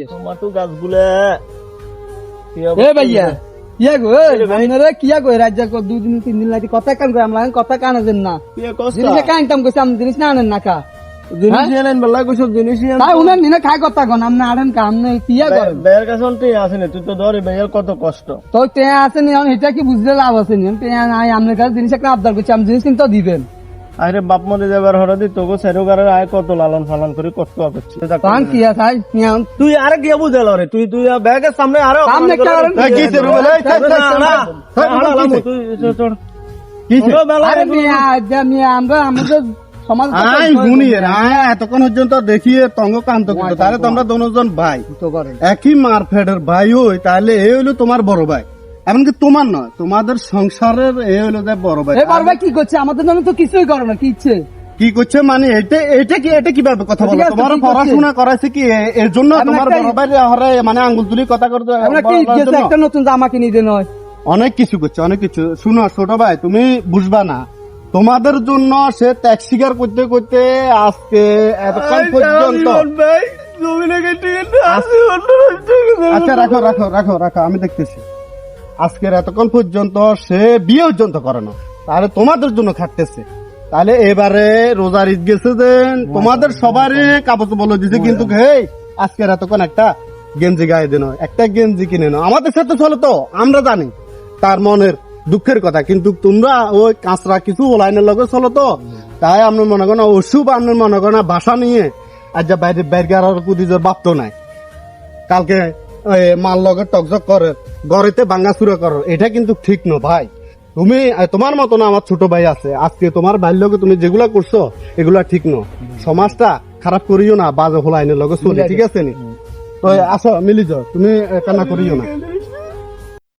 Tomato গাছগুলা এ ভাইয়া কিয়া গো ভাইনারে কিয়া গো রাজ্য কো 2 দিন 3 দিন লাগি কথা কাম করে আমরা কথা কান আছেন না জিনিস কান কাম কইছে আমরা জিনিস না আনেন না কা জিনিস আনেন বলা কইছো জিনিস তাই উনার নিনা খায় কথা কোন আমরা আনেন কা আমনে কিয়া করেন বেয়ার কাছে অন্তে আছে না তুই তো ধরে বেয়ার কত কষ্ট তো তে আছে নি এটা কি বুঝলে লাভ আছে নি তে নাই আমনে কাছে জিনিস একটা আবদার করছি আমি জিনিস কিন্তু দিবেন আরে বাপ মরে যাবার হরদি তোকে সেরোগারের আয় কত লালন পালন করে কষ্ট করছিস তান কিয়া তাই নিয়াম তুই আরে গিয়া বুঝাল রে তুই তুই ব্যাগের সামনে আরো সামনে কি করেন কি সেরোগাল তুই কি আরে মিয়া মিয়া আমরা আমাদের সমাজ আই গুনিয়ে এতক্ষণ পর্যন্ত দেখিয়ে তঙ্গ কান্ত করতো তাহলে তোমরা দুজন ভাই তো করেন একই মারফেডের ভাই হই তাহলে এ হইলো তোমার বড় ভাই এমনকি তোমার নয় তোমাদের সংসারের এ হইলো যে বড় ভাই এ বারবার কি করছে আমাদের নামে তো কিছুই করে না কি ইচ্ছে কি করছে মানে এটা কিভাবে কথা বলো ঠিক আছে, তোমার কি করছে? পড়াশোনা করাইছে কি এর জন্য আমরা তোমার একটা- বড় ভাই হরে মানে আঙ্গুল তুলি কথা করতে আমরা কি বলার গেছে জন্য? একটা নতুন জামা কিনে দিন হয় অনেক কিছু করছে অনেক কিছু শুনো ছোট ভাই তুমি বুঝবা না তোমাদের জন্য সে ত্যাগ স্বীকার করতে করতে আজকে এতক্ষণ পর্যন্ত আচ্ছা রাখো রাখো রাখো রাখো আমি দেখতেছি আজকের এতক্ষণ পর্যন্ত সে বিয়ে পর্যন্ত করে না তাহলে তোমাদের জন্য খাটতেছে তাহলে এবারে রোজার ঈদ গেছে যে তোমাদের সবারই কাপড় বলে দিছে কিন্তু হেই আজকের এতক্ষণ একটা গেঞ্জি গায়ে দিন একটা গেঞ্জি কিনে নাও আমাদের সাথে চলো তো আমরা জানি তার মনের দুঃখের কথা কিন্তু তোমরা ওই কাঁচরা কিছু লাইনের লগে চলো তো তাই আপনার মনে করেন ওষুধ আপনার মনে করেন বাসা নিয়ে আজ যা বাইরে বাইরে আর কুদিজোর বাপ তো নাই কালকে মাল লগে টকজক করে গড়েতে ভাঙ্গা চুরা করো এটা কিন্তু ঠিক ন ভাই তুমি তোমার মতো না আমার ছোট ভাই আছে আজকে তোমার ভাইয়ের লগে তুমি যেগুলা করছো এগুলা ঠিক ন সমাজটা খারাপ করিও না বাজে হোলাইনের লগে চলে ঠিক আছে নি তো আসো মিলি যাও তুমি কান্না করিও না